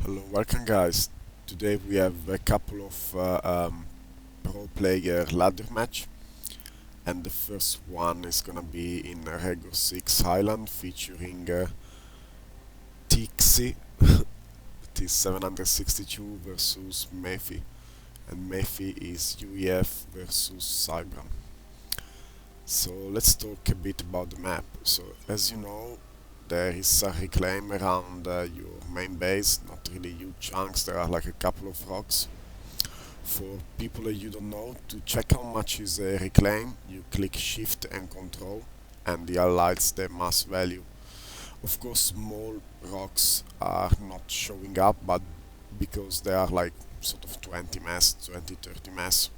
Hello, welcome guys. Today we have a couple of pro player ladder match, and the first one is gonna be in Rego 6 Highland featuring Tixi. It is 762 versus Mephi, and Mephi is UEF versus Cybram. So let's talk a bit about the map. So as you know, there is a reclaim around your main base, not really huge chunks, there are like a couple of rocks. For people that you don't know, to check how much is a reclaim, you click shift and control and it highlights the mass value. Of course, small rocks are not showing up, but because they are like sort of 20 mass, 20, 30 mass.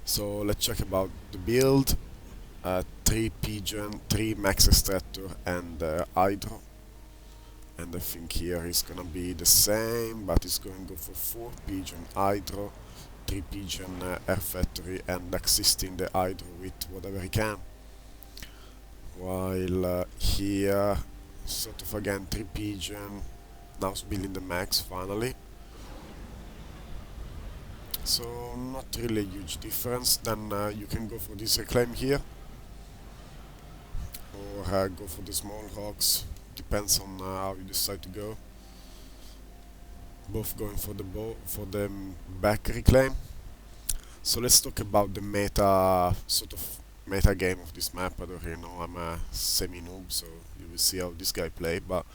So let's check about the build. 3 pigeon, 3 max extractor and hydro. And I think here is gonna be the same, but it's going to go for 4 pigeon hydro, 3 pigeon air factory, and assisting the hydro with whatever he can. While here, sort of again 3 pigeon, now it's building the max finally. So not really a huge difference. Then you can go for this reclaim here, or go for the small rocks. Depends on how you decide to go. Both going for the back reclaim. So let's talk about the meta, sort of meta game of this map. I don't really know, I'm a semi-noob, so you will see how this guy play, but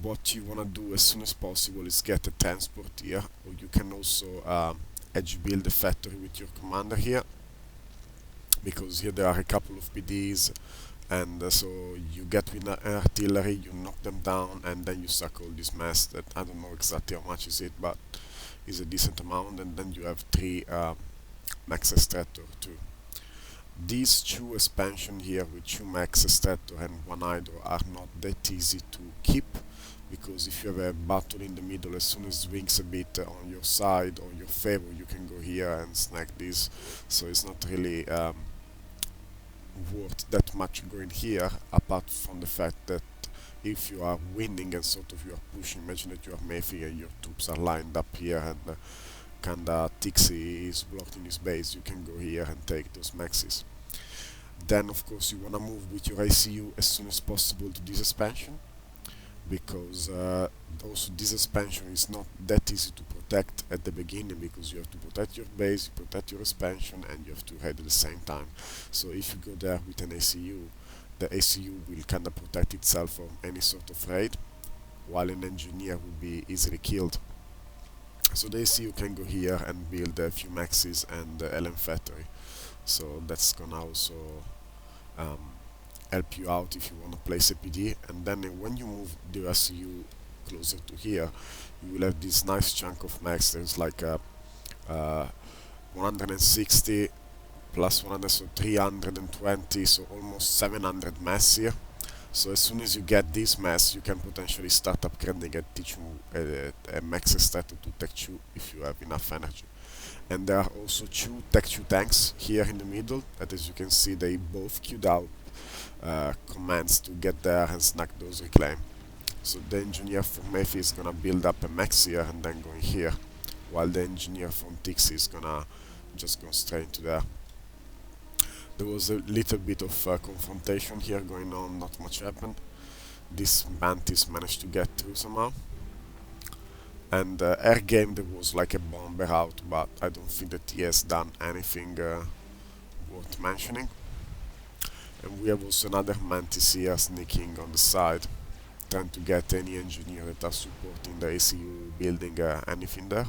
what you wanna do as soon as possible is get a transport here, or you can also edge build the factory with your commander here, because here there are a couple of PDs, and so you get with artillery, you knock them down, and then you suck all this mess that I don't know exactly how much is it, but is a decent amount, and then you have 3 max extractor too. These 2 expansion here with 2 max extractor and 1 hydro are not that easy to keep, because if you have a battle in the middle, as soon as it swings a bit on your side or your favor, you can go here and snag this, so it's not really worth that much going here, apart from the fact that if you are winning and sort of you are pushing, imagine that you are Mayfield and your troops are lined up here, and kinda Tixi is blocked in his base, you can go here and take those maxes. Then of course you wanna move with your ICU as soon as possible to this expansion, because also this expansion is not that easy to protect at the beginning, because you have to protect your base, you protect your expansion, and you have to raid at the same time. So if you go there with an ACU, the ACU will kinda protect itself from any sort of raid, while an engineer will be easily killed. So the ACU can go here and build a few maxes and LM factory. So that's gonna also um, help you out if you want to place a PD. And then when you move the ACU closer to here, you will have this nice chunk of max. There's like a 160 plus 100, so 320, so almost 700 mass here. So as soon as you get this mass, you can potentially start upgrading a max extractor to Tech 2 if you have enough energy. And there are also 2 Tech 2 tanks here in the middle, that as you can see they both queued out commands to get there and snag those reclaim. So the engineer from Mayfield is gonna build up a max here and then going here, while the engineer from Tixi is gonna just go straight into there. There was a little bit of confrontation here going on, not much happened. This Mantis managed to get through somehow. And air game, there was like a bomber out, but I don't think that he has done anything worth mentioning. And we have also another Mantis here sneaking on the side, trying to get any engineer that are supporting the ACU building anything there.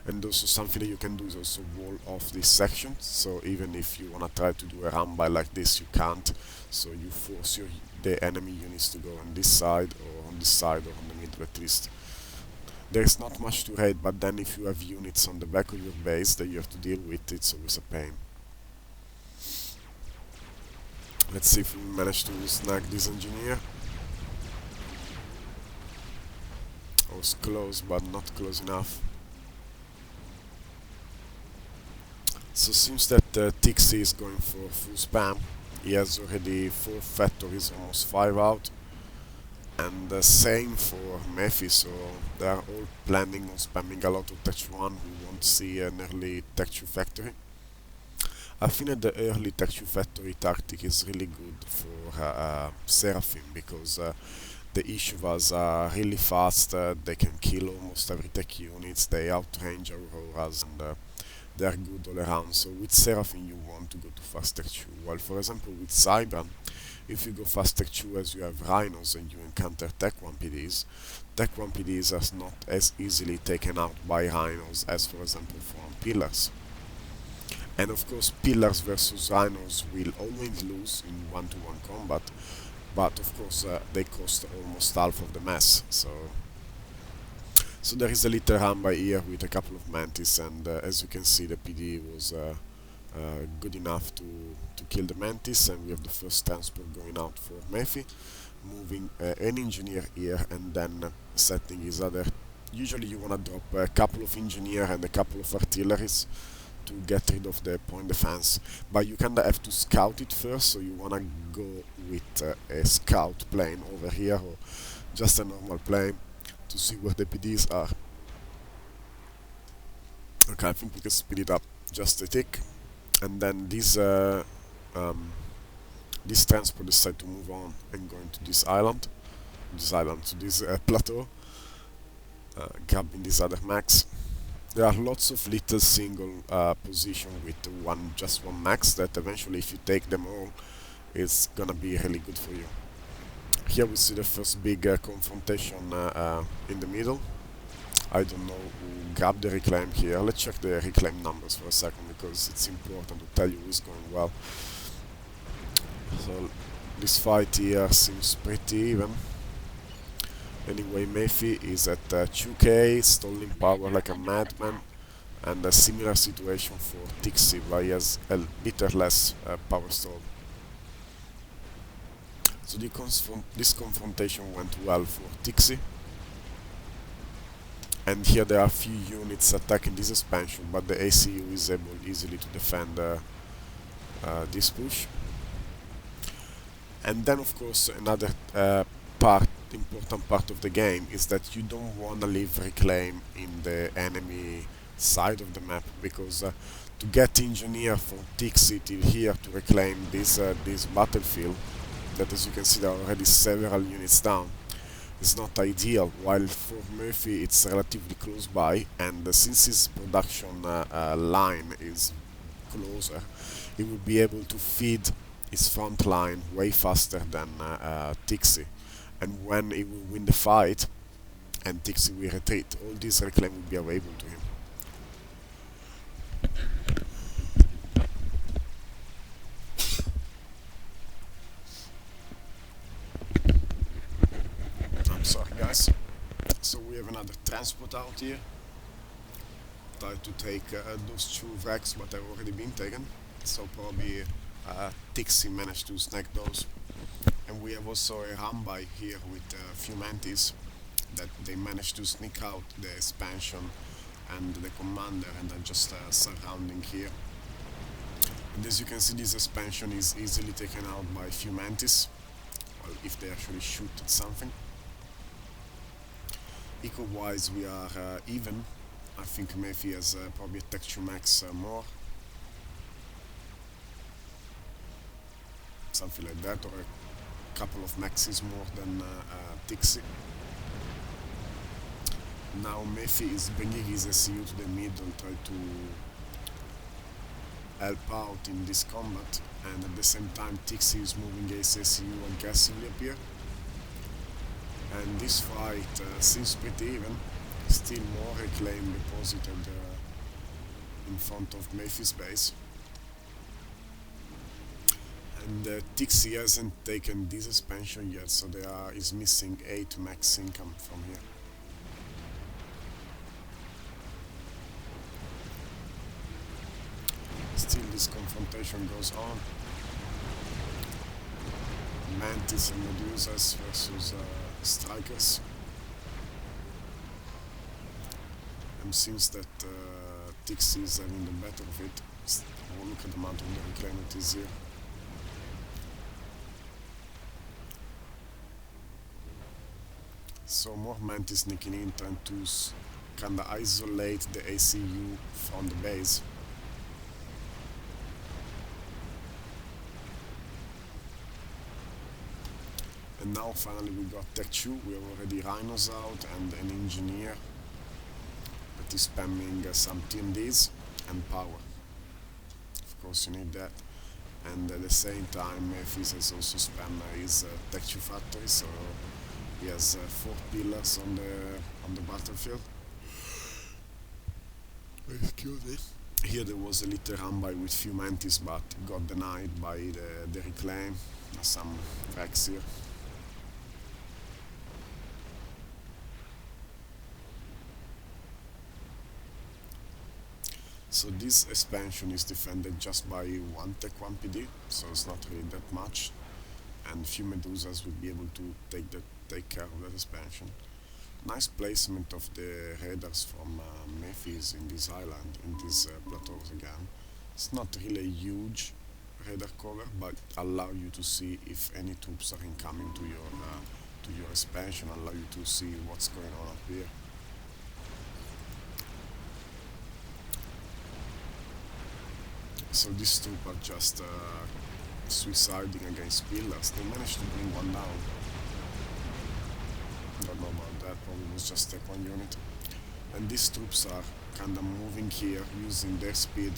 And also something that you can do is also wall off this section, so even if you wanna try to do a run by like this, you can't. So you force the enemy units to go on this side or on this side or on the middle at least. There is not much to raid, but then if you have units on the back of your base that you have to deal with, it's always a pain. Let's see if we manage to snag this engineer. I was close, but not close enough. So seems that Tixi is going for full spam. He has already 4 factories, almost 5 out. And the same for Mephi, so they are all planning on spamming a lot of Tech 1. We won't see an early Tech 2 factory. I think that the early Tech 2 factory tactic is really good for Seraphim because the issue was really fast, they can kill almost every tech units, they outrange Auroras, and they are good all around. So with Seraphim you want to go to fast tech 2, while for example with Cybran, if you go fast tech 2 as you have Rhinos and you encounter tech 1 PDs, tech 1 PDs are not as easily taken out by Rhinos as for example from Pillars. And of course, Pillars versus Rhinos will always lose in one-to-one combat, but of course they cost almost half of the mass. So there is a little run by here with a couple of Mantis, and as you can see, the PD was good enough to kill the Mantis, and we have the first transport going out for Mephi, moving an engineer here, and then setting his other. Usually you wanna drop a couple of engineer and a couple of artilleries to get rid of the point defense, but you kinda have to scout it first, so you wanna go with a scout plane over here or just a normal plane to see where the PDs are. Okay, I think we can speed it up just a tick, and then this transport decide to move on and go into this island, to this plateau, grabbing these other max. There are lots of little single position with just one max that eventually if you take them all it's gonna be really good for you. Here we see the first big confrontation in the middle. I don't know who grabbed the reclaim here. Let's check the reclaim numbers for a second because it's important to tell you who's going well. So this fight here seems pretty even. Anyway, Mephi is at 2k, stalling power like a madman, and a similar situation for Tixi, but he has a bit less power stall. So this confrontation went well for Tixi, and here there are a few units attacking this expansion, but the ACU is able easily to defend this push. And then of course another important part of the game is that you don't want to leave reclaim in the enemy side of the map, because to get engineer from Tixi till here to reclaim this battlefield, that as you can see there are already several units down, is not ideal, while for Murphy it's relatively close by, and since his production line is closer, he will be able to feed his front line way faster than Tixi. And when he will win the fight and Tixi will retreat, all this reclaim will be available to him. I'm sorry guys. So we have another transport out here. Try to take those two wrecks, but they've already been taken. So probably Tixi managed to snag those. And we have also a Rambai here with a few Mantis that they managed to sneak out the expansion and the commander, and are just surrounding here. And as you can see, this expansion is easily taken out by a few Mantis, well, if they actually shoot at something. Eco-wise we are even. I think Mephi has probably a texture max more. Something like that, or a couple of maxes more than Tixi. Now Mephi is bringing his SCU to the middle, try to help out in this combat, and at the same time Tixi is moving his SCU aggressively up here. And this fight seems pretty even. Still more reclaim deposited in front of Mephi's base. And Tixi hasn't taken this expansion yet, so there is missing 8 max income from here. Still this confrontation goes on. Mantis and Medusas versus Strikers. And seems that Tixi is having the better of it. Oh, look at the amount of the reclaim it is here. So more Mantis sneaking in, trying to kinda isolate the ACU from the base. And now finally we got Tech 2, we have already Rhinos out and an engineer that is spamming some TMDs and power. Of course you need that. And at the same time Memphis has also spammed his Tech 2 factory, so he has 4 pillars on the battlefield. Excuse me. Here there was a little run by with few Mantis, but got denied by the reclaim. Some wrecks here. So this expansion is defended just by one Tech 1 PD, so it's not really that much, and few Medusas will be able to take care of that expansion. Nice placement of the radars from Memphis in this island, in these plateaus again. It's not really a huge radar cover, but allow you to see if any troops are incoming to your expansion, allow you to see what's going on up here. So these troops are just suiciding against pillars. They managed to bring one down. Don't know about that, probably was just Tech 1 unit. And these troops are kinda moving here using their speed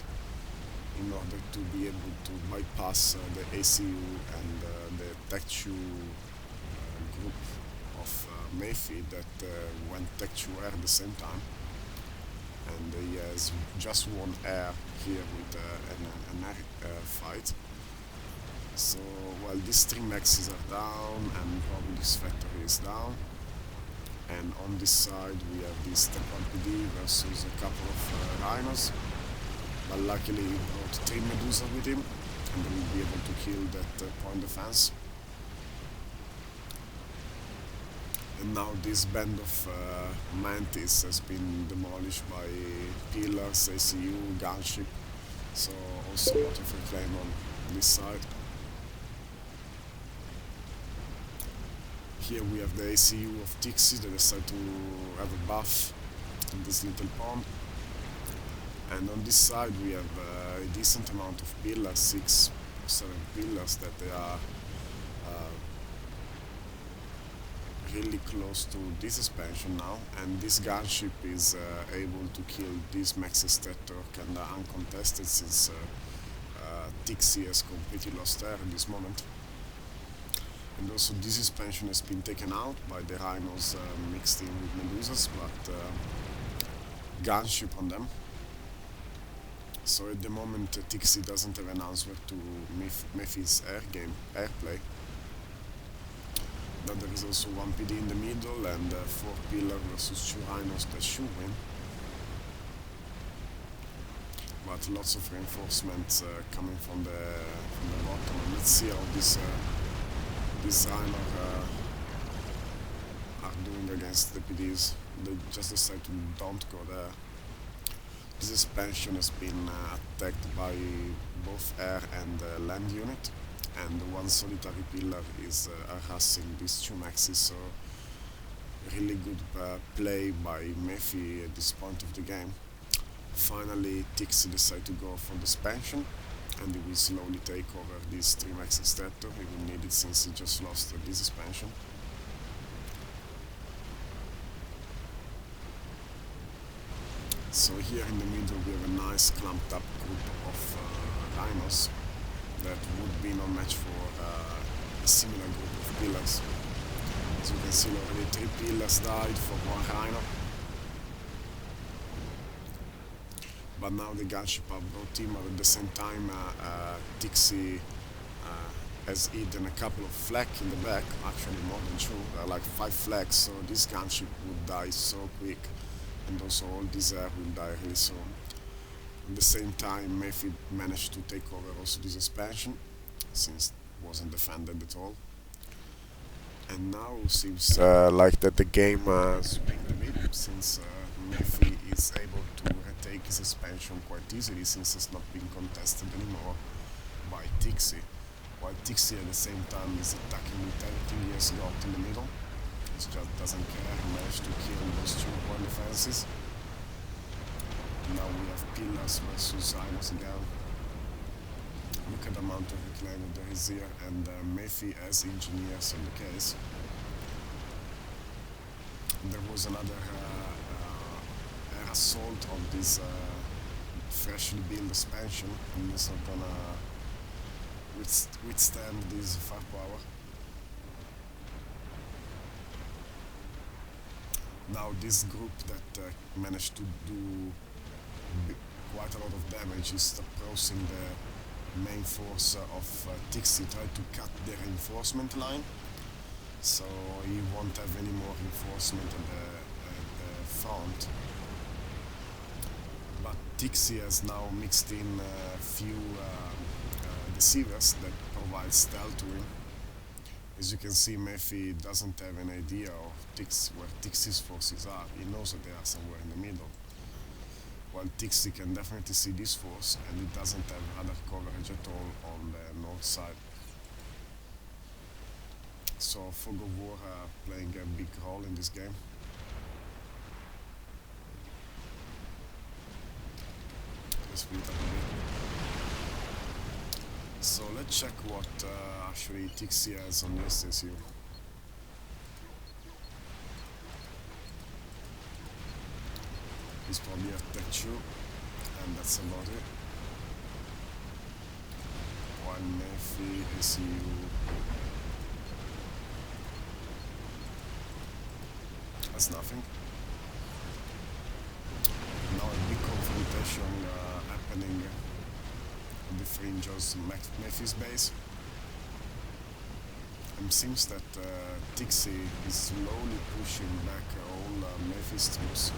in order to be able to bypass the ACU and the Tech 2 group of Mayfi that went Tech 2 air at the same time. And he has just won air here with an air fight. So while these 3 Maxes are down and probably this factory is down, and on this side we have this Tech 1 PD versus a couple of Rhinos, but luckily he brought 3 Medusa with him and they will be able to kill that point defense. And now this band of Mantis has been demolished by pillars, ACU, gunship, so also a lot of reclaim on this side. Here we have the ACU of Tixi that decide to have a buff in this little pond. And on this side we have a decent amount of pillars, 6 or 7 pillars that they are really close to this expansion now, and this gunship is able to kill these Maxes that are kinda uncontested since Tixi has completely lost air in this moment. And also this expansion has been taken out by the Rhinos mixed in with Medusas, but gunship on them. So at the moment Tixi doesn't have an answer to Mephi's airplay. But there is also 1 PD in the middle and 4 pillar versus 2 Rhinos that should win. But lots of reinforcements coming from the bottom. And let's see how this Rhino are doing against the PDs. They just decide to don't go there. This expansion has been attacked by both air and land unit, and 1 solitary pillar is harassing these 2 Maxes, so really good play by Mephi at this point of the game. Finally Tixi decide to go for the expansion, and he will slowly take over these 3 Maxes Stator. He will need it since he just lost this expansion. So here in the middle we have a nice clumped up group of Rhinos that would be no match for a similar group of pillars. As you can see already 3 pillars died for 1 Rhino. But now the gunship are brought in, but at the same time Tixi has hidden a couple of flak in the back, actually more than 2, there are like 5 flaks, so this gunship would die so quick, and also all this air will die really soon. At the same time Mayfi managed to take over also this expansion, since it wasn't defended at all. And now seems like that the game swing a bit, since Mayfi is able to retake his expansion quite easily, since it's not being contested anymore by Tixi, while Tixi at the same time is attacking with everything he has got in the middle. He just doesn't care. He managed to kill those 2 point defenses. Now we have pillars versus rhinos again. Look at the amount of reclaim there is here, and Mephi has engineers in the case. There was another air assault of this freshly built expansion, and it's not gonna withstand this firepower. Now this group that managed to do quite a lot of damage is approaching the main force of Tixi, tried to cut the reinforcement line, so he won't have any more reinforcement at the front. But Tixi has now mixed in a few deceivers that provide stealth to him. As you can see, Mephi doesn't have an idea of where Tixi's forces are. He knows that they are somewhere in the middle. While Tixi can definitely see this force, and it doesn't have radar coverage at all on the north side. So Fog of War playing a big role in this game. Let's speed up a bit. So let's check what actually Tixi has on this SU. He's probably a Tech 2, and that's about it. While Mephi, SU, has nothing. Now a big confrontation happening on the fringe of Mephi's base. And seems that Tixi is slowly pushing back all Mephi's troops.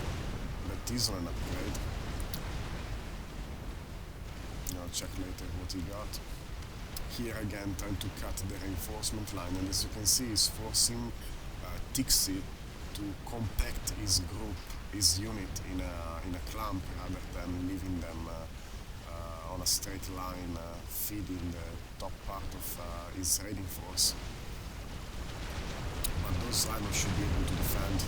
That is on an upgrade. I'll check later what he got. Here again, trying to cut the reinforcement line, and as you can see, is forcing Tixi to compact his group, his unit in a clump rather than leaving them on a straight line, feeding the top part of his raiding force. But those rhinos should be able to defend.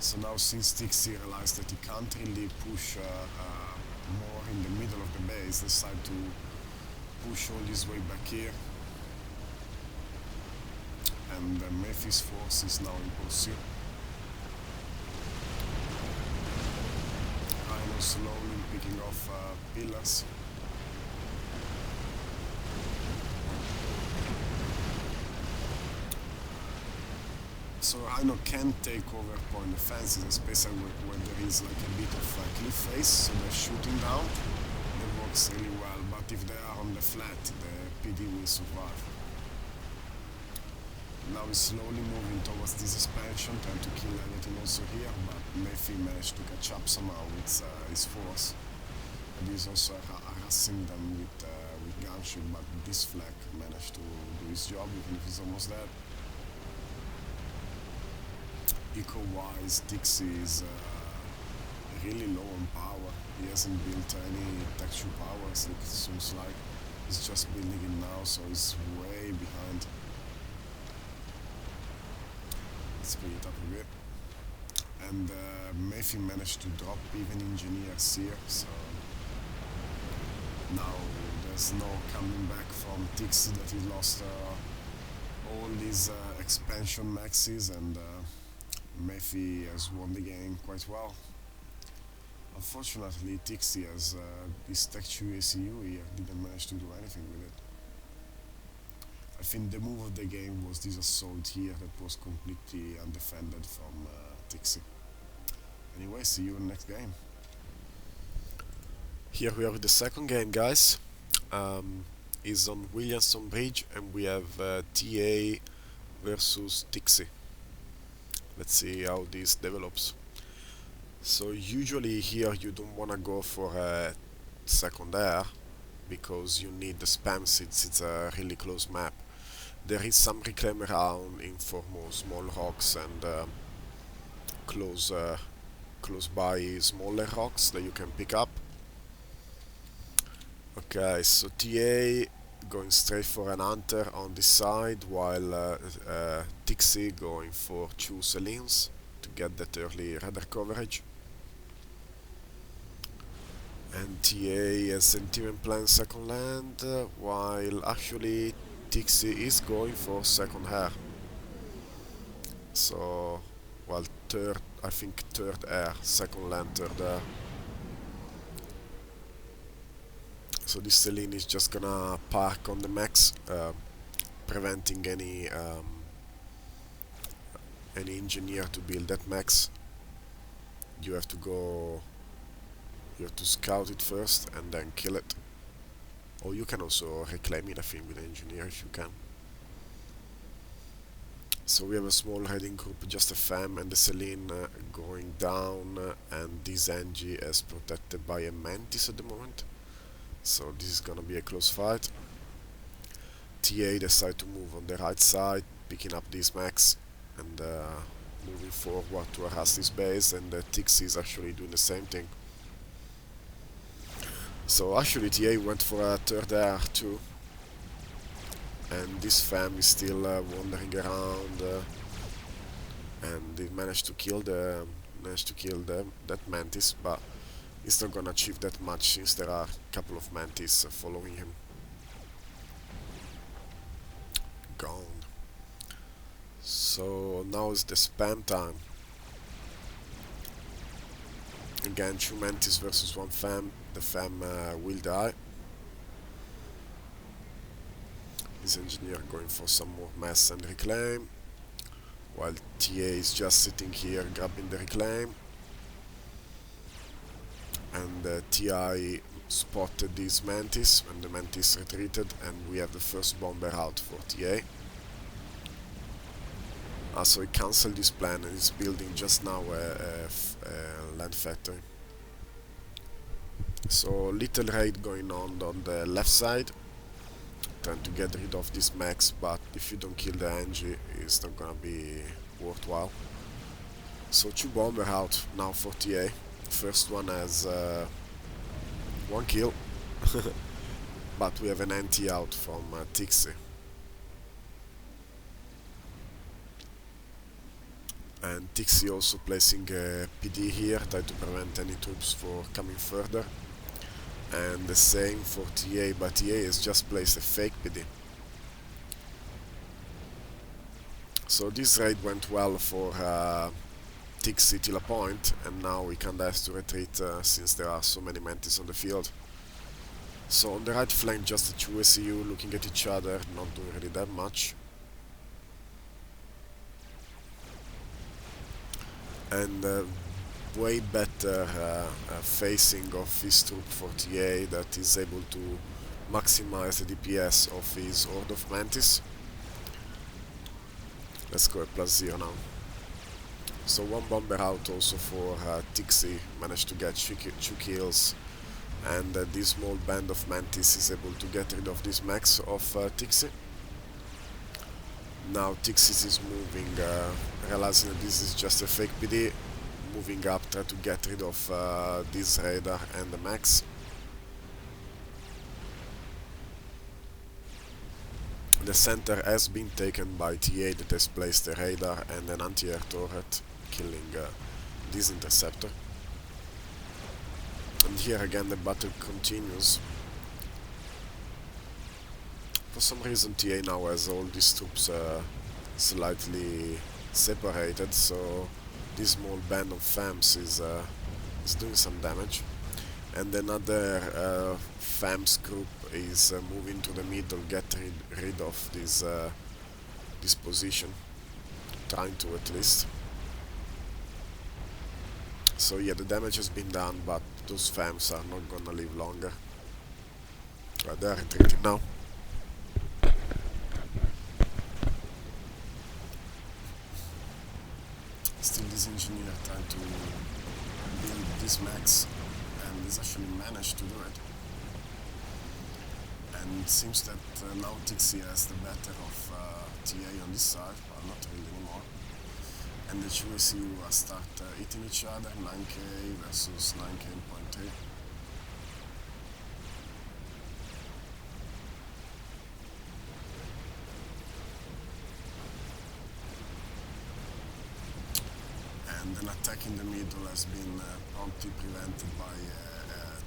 So now, since Tixi realized that he can't really push more in the middle of the base, decide to push all his way back here. And Mephi's force is now in pursuit. Rhino slowly picking off pillars. So Rhino can take over point defenses, especially when there is like a bit of a cliff face, so they're shooting down. That works really well, but if they are on the flat, the PD will survive. Now he's slowly moving towards this expansion, trying to kill everything also here, but Mephi managed to catch up somehow with his force. And he's also harassing them with gunship, but this flag managed to do his job, even if he's almost dead. Eco-wise, Tixi is really low on power. He hasn't built any texture powers, it seems like. He's just building it now, so he's way behind. Let's speed it up a bit. And Mephi managed to drop even engineers here, so now there's no coming back from Tixi that he lost all these expansion maxes, and Mephi has won the game quite well. Unfortunately, Tixi has this Tech 2 ACU here, didn't manage to do anything with it. I think the move of the game was this assault here that was completely undefended from Tixi. Anyway, see you in the next game. Here we are with the second game, guys. Is on Williamson Bridge, and we have TA versus Tixi. Let's see how this develops. So usually here you don't want to go for a second air because you need the spam since it's a really close map. There is some reclaim around in form of small rocks and close by smaller rocks that you can pick up. Okay, so TA going straight for an Hunter on this side, while Tixi going for 2 Selines to get that early radar coverage. And TA has Sentiment plan second land, while actually Tixi is going for second air. So, well, third, I think third air, second land, third air. So this Celine is just gonna park on the max, preventing any engineer to build that max. You have to go, you have to scout it first and then kill it. Or you can also reclaim it, I think, with the engineer if you can. So we have a small raiding group, just a fam and the Celine going down, and this Engie is protected by a Mantis at the moment. So this is gonna be a close fight. TA decide to move on the right side, picking up this max and moving forward to harass this base, and Tix is actually doing the same thing. So actually TA went for a third air too, and this fam is still wandering around, and they managed to kill that Mantis, but he's not gonna achieve that much since there are a couple of Mantis following him. Gone. So now is the spam time. Again, 2 Mantis versus 1 fam. The fam will die. His engineer going for some more mass and reclaim, while TA is just sitting here grabbing the reclaim. And TI spotted this Mantis when the Mantis retreated, and we have the first bomber out for TA. So he cancelled this plan and is building just now a land factory. So little raid going on the left side, trying to get rid of this max, but if you don't kill the Engie, it's not gonna be worthwhile. So 2 bomber out now for TA. First one has 1 kill, but we have an anti out from Tixi. And Tixi also placing a PD here, try to prevent any troops for coming further. And the same for TA, but TA has just placed a fake PD. So this raid went well for Tixi till a point, and now we kinda have to retreat since there are so many Mantis on the field. So on the right flank, just the 2 SCU looking at each other, not doing really that much. And way better facing of his troop for TA that is able to maximize the DPS of his Horde of Mantis. Let's go at +0 now. So 1 bomber out also for Tixi, managed to get 2 kills, and this small band of Mantis is able to get rid of this max of Tixi. Now Tixis is moving, realizing that this is just a fake PD, moving up, try to get rid of this radar and the max. The center has been taken by TA that has placed a radar and an anti-air turret, killing this interceptor. And here again the battle continues. For some reason TA now has all these troops slightly separated, so this small band of FAMs is doing some damage. And another FAMs group is moving to the middle, get rid of this position, trying to at least. So yeah, the damage has been done, but those FAMs are not gonna live longer. They are retreating now. Still this engineer trying to build this max, and he's actually managed to do it. And it seems that now Tixi has the better of TA on this side, but not really anymore. And the two SU start eating each other, 9k versus 9k.3. and an attack in the middle has been promptly prevented by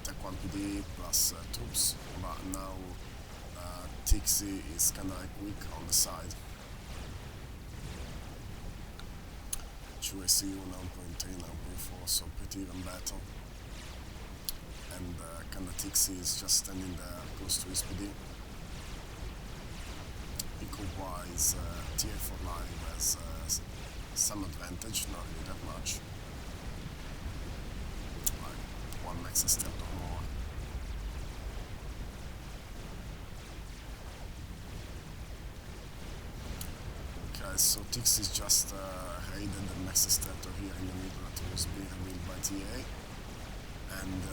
Tech 1 PD plus troops, but now Tixi is kinda like weak on the side. QACU 9.3, 9.4, so pretty even battle. And kinda Tixi is just standing there close to his PD. Eco-wise, TA4 Live has some advantage, not really that much. Like one max step or more. Okay, so Tix is just raided the max stator here in the middle that was being revealed by TA, and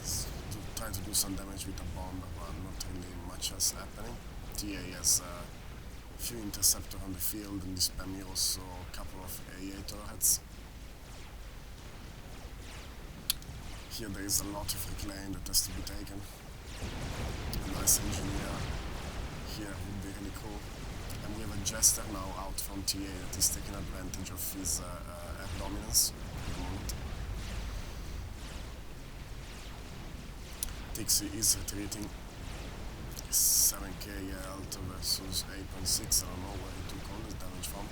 is trying to do some damage with the bomb, but not really much else happening. TA has a few interceptors on the field, and this spam also a couple of AA turrets. Here there is a lot of reclaim that has to be taken. A nice engineer here would be really cool. And we have a Jester now out from TA that is taking advantage of his air dominance at the moment. Tixi is retreating. 7k health versus 8.6, I don't know where he took all this damage from.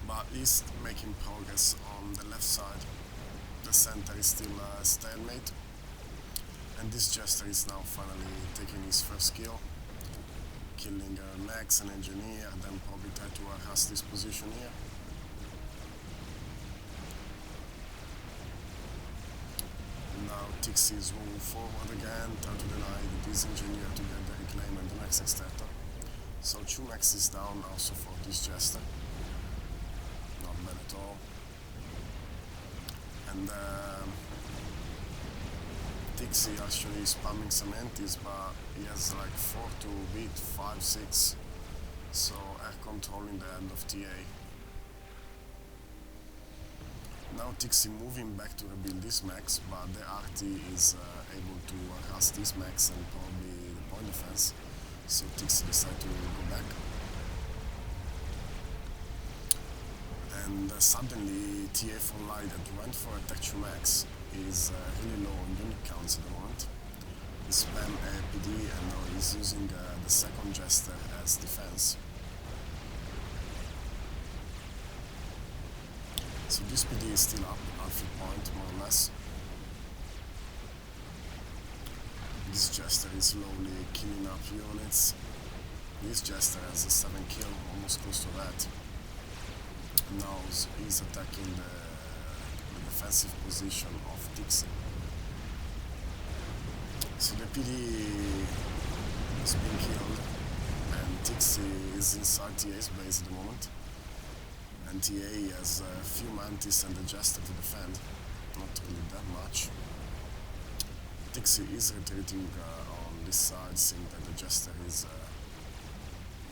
But at least making progress on the left side. The center is still stalemate. And this Jester is now finally taking his first kill. Killing Max and Engineer, then probably try to harass this position here. Now Tixi is moving forward again, trying to deny this Engineer to get the reclaim and the next extractor. So 2 Max is down also for this Jester. Not bad at all. And Tixi actually spamming some antis, but he has like 4 to beat, 5, 6. So air control in the end of TA. Now Tixi moving back to rebuild this max, but the RT is able to harass this max and probably the point defense. So Tixi decided to go back. And suddenly TA4 Light that went for a Tech 2 max is really low on unit counts at the moment. He spam PD and now he's using the second Jester as defense. So this PD is still up, half a point more or less. This Jester is slowly killing up units. This Jester has a 7 kill, almost close to that. Now he's attacking the defensive position of Tixi. So the PD is being killed, and Tixi is inside TA's base at the moment. And TA has a few Mantis and a Jester to defend, not really that much. Tixi is retreating on this side, seeing that the Jester is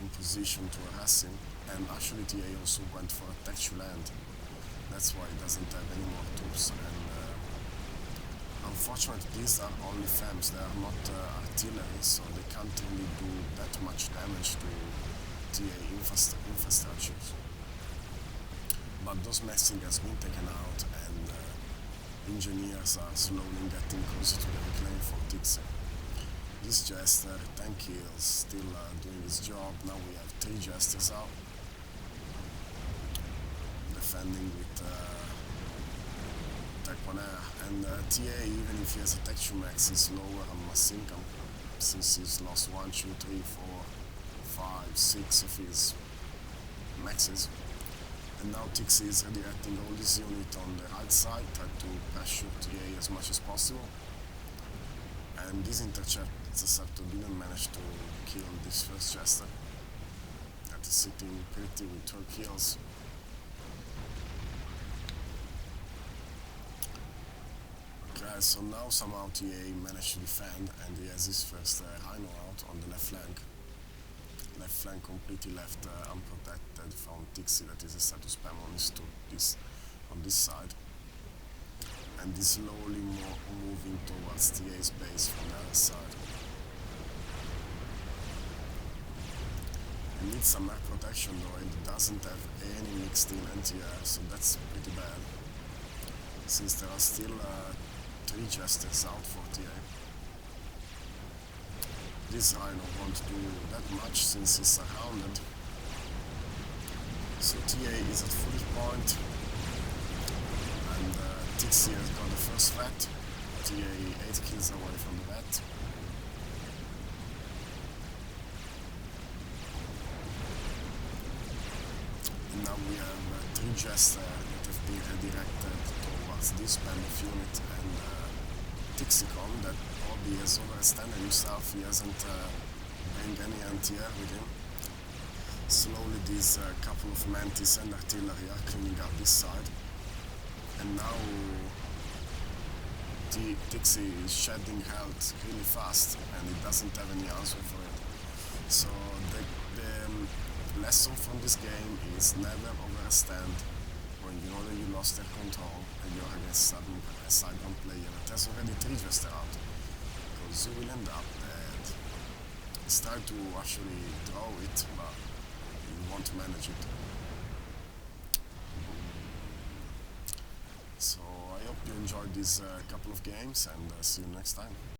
in position to harass him. And actually TA also went for a Tech 2 land. That's why he doesn't have any more troops. And unfortunately these are only FAMs, they are not artillery, so they can't really do that much damage to TA infrastructures. But those messing has been taken out, and engineers are slowly getting closer to the reclaim for Tixi. This Jester, 10 kills, still doing his job. Now we have 3 Jesters out. Defending with Tech 1 Air. And TA, even if he has a Tech 2 max, is lower on mass income, since he's lost 1, 2, 3, 4, 5, 6 of his maxes. And now Tixi is redirecting all his unit on the right side, trying to pressure TA as much as possible. And this interceptor didn't manage to kill this first Jester. That is sitting pretty with 12 kills. Okay, so now somehow TA managed to defend, and he has his first Rhino out on the left flank. Left flank completely left unprotected from Tixi that is a status spam on this side. And is slowly moving towards TA's base from the other side. It needs some air protection though, it doesn't have any mixed in anti-air, so that's pretty bad. Since there are still 3 jesters out for TA. This Rhino won't do that much since he's surrounded. So TA is at full point, and Tixie has got the first vet. TA 8 kills away from the vet. And now we have 3 jester that have been redirected towards this band of unit, and Tixicom that probably has overextended himself. He hasn't bring any anti-air with him. Slowly these couple of mantis and artillery are cleaning up this side, and now Tixie is shedding health really fast and it doesn't have any answer for it. So the lesson from this game is never overextend when you know that you lost their control and you're against a sidebound player that has already 3 jester out, because you will end up dead. It's time to actually draw it, but you won't manage it. So I hope you enjoyed these couple of games, and see you next time.